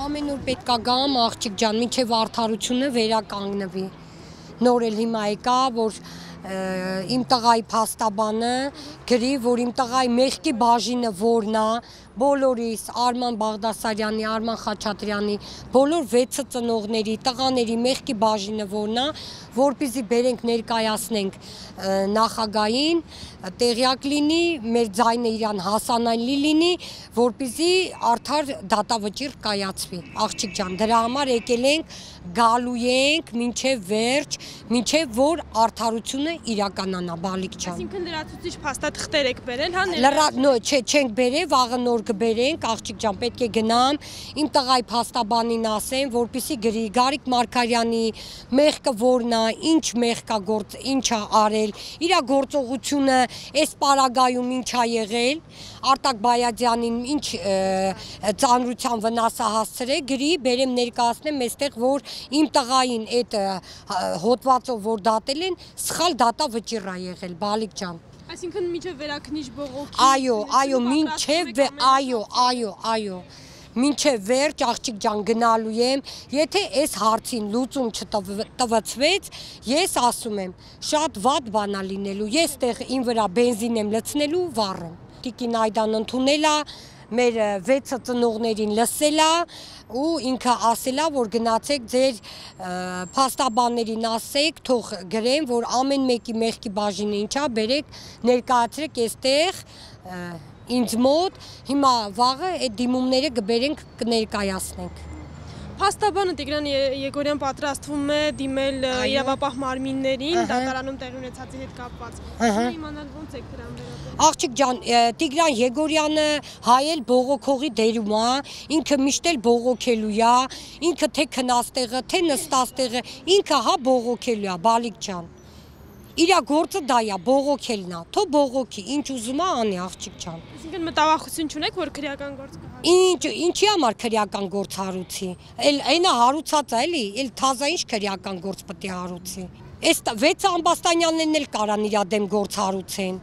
Ամեն օր պետք է գամ, աղջիկ ջան, մինչև արդարությունը վերականգնվի։ Նոր էլ հիմա եկա, որ իմ տղայի փաստաբանը գրի, որ իմ տղայի մեղքի բաժինը որն է, բոլորիս Արման Բաղդասարյանի, Արման Խաչատրյանի, բոլոր 6 ծնողների, տղաների մեղքի բաժինը որն է, որպեսզի բերենք ներկայացնենք նախագահին, տեղյակ լինի, մեր ձայնը իրան հասանելի լինի, որպեսզի արդար դատավճիռ կայացվի։ Աղջիկ ջան, դրա համար եկել ենք, գալու ենք մինչև վերջ, մինչև որ արդարությունը իրականանա, բալիկ ջան։ Այսինքն լրացուցիչ փաստաթղթեր եք բերել, հա։ Չենք բերել, վաղը նոր կբերենք, աղջիկ ջան, պետք է գնամ, իմ տղայի փաստաբանին ասեմ, որպեսզի գրի Գարիկ Մարգարյանի մեղքը որն է, ինչ մեղք է, ինչ է արել, իր գործողությունը այս պարագայում ինչ է եղել, Արտակ Բայադյանին ինչ ծանրության վնաս է հասցրել, գրի, բերեմ ներկայացնեմ այստեղ, որ իմ տղային այդ հոդվածով որ դատել են, սխալ դատավճիռ է եղել, բալիկ ջան։ Այսինքն մինչև վերաքննիչ բողոքի։ Այո, մինչև վերջ, աղջիկ ջան, գնալու եմ, եթե այս հարցին լուծում չտվեցվեց, ես ասում եմ, շատ վատ բան է լինելու, ես տեղ իմ վրա բենզին եմ լցնելու վառեմ, տիկին Այդան ընդունել է, մեր 6 ծնողներին լսել է ու ինքը ասել է, որ գնացեք ձեր փաստաբաններին ասեք, թող գրեն, որ ամեն մեկի մեղքի բաժինը ինչա, բերեք, ներկայացրեք այստեղ ինձ մոտ, հիմա վաղը այդ դիմումները կբերենք, կներկայացնենք։ Փաստաբանը Տիգրան Եգորյան պատրաստվում է դիմել իրավապահ մարմիններին, դատարանում տեղի ունեցածի հետ կապված։ Իմանալ ոնց եք դրան վերաբերվում։ Աղջիկ ջան, Տիգրան Եգորյանը հայել բողոքողի դերում է, ինքը միշտ էլ բողոքելու է, ինքը թե քնաստեղը, թե նստաստեղը, ինքը հա բողոքելու է, բալիկ ջան։ Իրա գործը դա է, բողոքելն է, թող բողոքի, ինչ ուզում է անի, աղջիկ ջան։ Այսինքն մտավախություն չունեք, որ քրեական գործ կհարուցի։ Ինչի համար քրեական գործ հարուցի։ Այնա հարուցած է, էլի, էլ թազա ինչ քրեական գործ պետք է հարուցի։ Այս 6 ամբաստանյաններն էլ կարան իր դեմ գործ հարուցեն։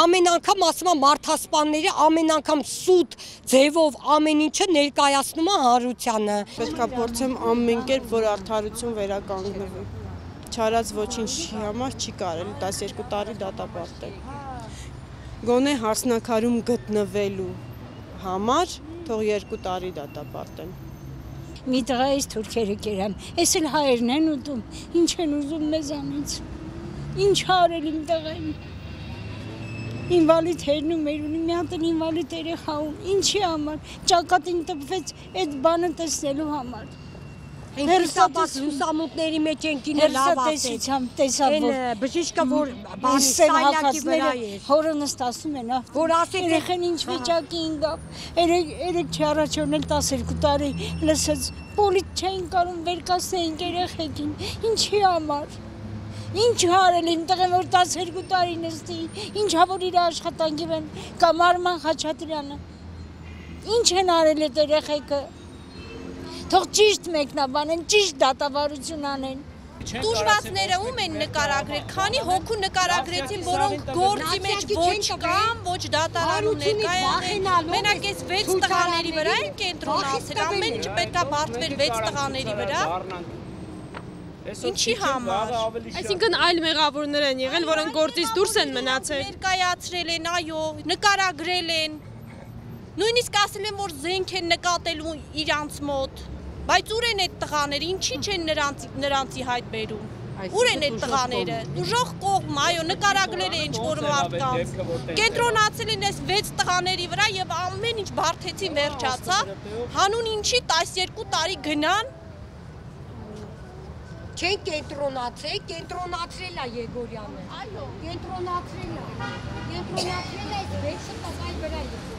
Ամեն անգամ ասում եմ մարդասպանները ամեն անգամ սուտ ձևով ամեն ինչը ներկայացնում է հանրությանը։ Պետք է փորձեմ ամեն կերպ, որ արդարություն վերականգնվի։ Չարած ոչինչի համար չի կարելի 12 տարի դատապարտել։ Գոնե հարսնակարում գտնվելու համար թող 2 տարի դատապարտեն։ Մի տղայից թուրքերը կերամ, ես էլ հայերն են ուտում, ինչ են ուզում մեզանից, ինչ արել իմ տղային։ Ինվալիդ հերն ու մեր ունի, մի հատ էլ ինվալիդ երեխա ունի, ինչի համար, ճակատին տպվեց այդ բանը տեսնելու համար։ Հերսատես լուսամուտների մեջ են կինը լավ ասեց, տեսավ, որ բժիշկը որ բանի սայլակի վրա էր, հորը նստասում են, որ ասեց երեխեն ինչ վիճակի ինգավ, երեք չի առաջորն էլ 12 տարի լսեց, պոլիտ չէին կարում վերկասնեինք երեխեքին, ինչի համար, ինչ հարել իմ տղեն, որ 12 տարի նստի, ինչ որ իր աշխատանքի վեն, կամ Արման Խաչատրյանը, ինչ են արել այդ երեխեքը, թող ճիշտ մեկնաբանեն, ճիշտ դատավարություն անեն։ Տուժվածները ում են նկարագրել, քանի հոգու նկարագրեցին, որոնք գործի մեջ ոչ կան, ոչ դատարանում ներկա եղել, մենակ այս 6 տղաների վրա են կենտրոնացել, ամեն ինչը պետք է բարդվեր 6 տղաների վրա։ Ինչի համար։ Այսինքն այլ մեղավորներ են եղել, որոնք գործից դուրս են մնացել։ Ներկայացրել են, այո, նկարագրել են։ Նույնիսկ ասել են, որ զենք են նկատելու իրանց մոտ։ Բայց ուր են այդ տղաները, ինչի չեն նրանցի հայտ բերում։ Ուր են այդ տղաները, ուժող կողմ, այո, նկարագրել է ինչ-որ մարդկանց։ Կենտրոնացել են այս 6 տղաների վրա եւ ամեն ինչ բարդեցին վերջացավ, հանուն ինչի 12 տարի գնան։ Չեն կենտրոնացել, կենտրոնացրել է Եգորյանը։ Այո, կենտրոնացրել է այս 6 տղայի վրա Եգորյանը։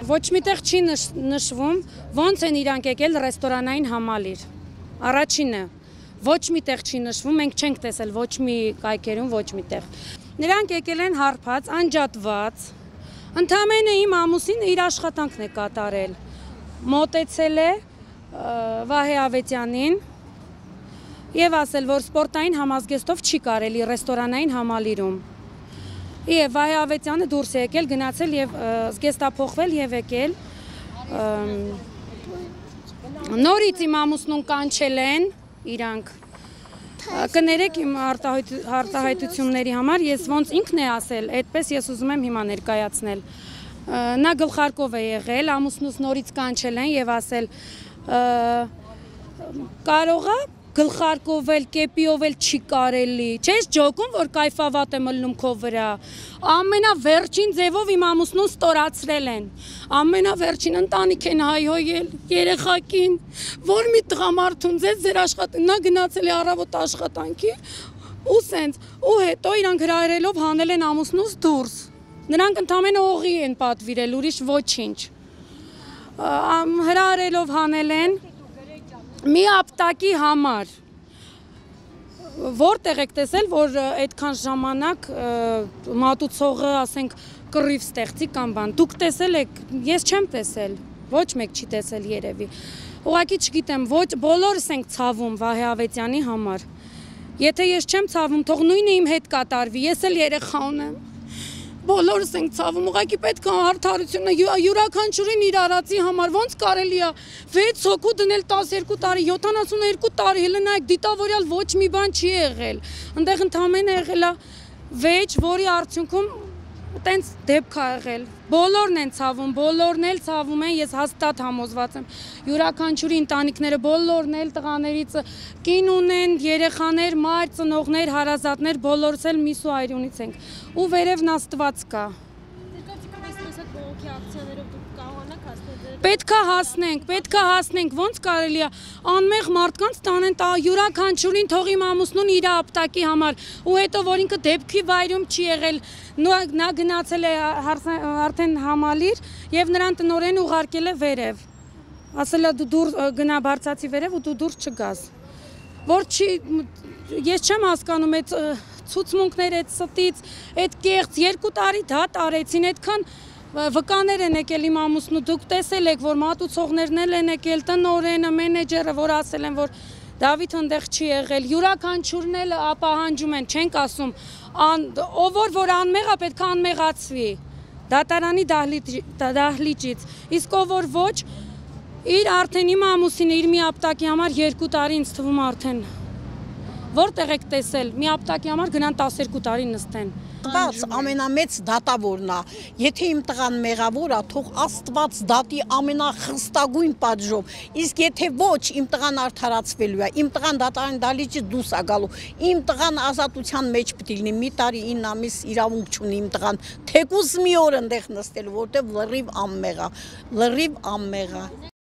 Ոչ միտեղ չի նշվում, ոնց են իրանք եկել ռեստորանային համալիր։ Առաջինը, ոչ միտեղ չի նշվում, մենք չենք տեսել ոչ մի կայքերում, ոչ միտեղ։ Նրանք եկել են հարբած, անջատված, Ընդամենը իմ ամուսինը իր աշխատանքն է կատարել։ Մոտեցել է Վահե Ավետյանին եւ ասել, որ սպորտային համազգեստով չի կարելի ռեստորանային համալիրում։ Եվ Վահե Ավետյանը դուրս է եկել, գնացել եւ զգեստափոխվել եւ եկել։ Նորից իմ ամուսնուն կանչել են իրանք։ Կներեք իմ արտահայտությունների համար, ես ոնց ինքն է ասել, այդպես ես ուզում եմ հիմա ներկայացնել։ Նա գլխարկով է եղել, ամուսնուս նորից կանչել են եւ ասել կարող է գլխարկով էլ, կեպիով էլ չի կարելի։ Չես ջոկում, որ կայֆավատ եմ ըլնում քո վրա։ Ամենավերջին ձևով իմ ամուսնուն ստորացրել են։ Ամենավերջին ընտանիք են հայհոյել երեխակին, որ մի տղամարդուն ձեր աշխատանք, նա գնացել է առավոտ աշխատանքի, ու սենց, ու հետո իրանք հրավիրելով հանել են ամուսնուս դուրս։ Նրանք ընդամենը օղի են պատվիրել, ուրիշ ոչինչ։ Հրավիրելով հանել են մի ապտակի համար, որտեղ եք տեսել, որ այդքան ժամանակ մատուցողը, ասենք, կռիվ ստեղծի կամ բան, դուք տեսել եք, ես չեմ տեսել, ոչ մեկ չի տեսել երևի, ուղղակի չգիտեմ, ոչ բոլորս ենք ցավում Վահե Ավետյանի համար, եթե ես չեմ ցավում, թող նույնը իմ հետ կատարվի, ես էլ երեխա ունեմ, բոլորս ենք ցավում, ուղղակի պետք է արդարությունը յուրաքանչյուրին իր արածի համար, ոնց կարելի է 6 հոգու դնել 12 տարի, 72 տարի, հələ նայեք դիտավորյալ ոչ մի բան չի եղել, այնտեղ ընդամենը եղել է վեճ, որի արդյունքում տենց դեպք է եղել, բոլորն են ցավում, բոլորն էլ ցավում են, ես հաստատ համոզված եմ, յուրաքանչյուրի ընտանիքները, բոլորն էլ տղաներից կին ունեն, երեխաներ, մայր, ծնողներ, հարազատներ, բոլորս էլ միս ու այրունից ենք, ու վերևն Աստված կա։ Պետք է հասնենք, ոնց կարելի է անմեղ մարդկանց տանեն յուրաքանչյուրին թող իմ ամուսնուն իր ապտակի համար, ու հետո որ ինքը դեպքի վայրում չի եղել, նա գնացել է արդեն համալիր եւ նրան տնօրեն ուղարկել է վերև, ասել է դու գնա բարձացի վերև ու դու դուրս չգաս, որ չի, ես չեմ հասկանում այդ ցուցմունքներ, այդ ստից, այդ կեղծ 2 տարի դատ արեցին, այդքան վկաներ են եկել իմ ամուսնու, դուք տեսել եք, որ մատուցողներն են եկել, տնօրենը, մենեջերը, որ ասել են, որ Դավիթ ընդեղ չի եղել, յուրաքանչյուրն էլ ապահանջում են, չենք ասում, ով որ անմեղ է, պետք է անմեղացվի, դատարանի դահլիճից, իսկ ով որ ոչ, իր արդեն իմ ամուսինը, իր մի ապտակի համար 2 տարի ինձ թվում արդեն, որտեղ եք տեսել, մի ապտակի համար գնան 12 տարի նստեն։ Աստված ամենամեծ դատավորն է, եթե իմ տղան մեղավոր է, թող Աստված դատի ամենախստագույն պատժով, իսկ եթե ոչ, իմ տղան արդարացվելու է, իմ տղան դատարանի դահլիճից դուրս է գալու, իմ տղան ազատության մեջ պետք է լինի, մի տարի 9 ամիս իրավունք չունի իմ տղան, թեկուզ մի օր ընդեղ նստելու, որտեղ լրիվ անմեղ է։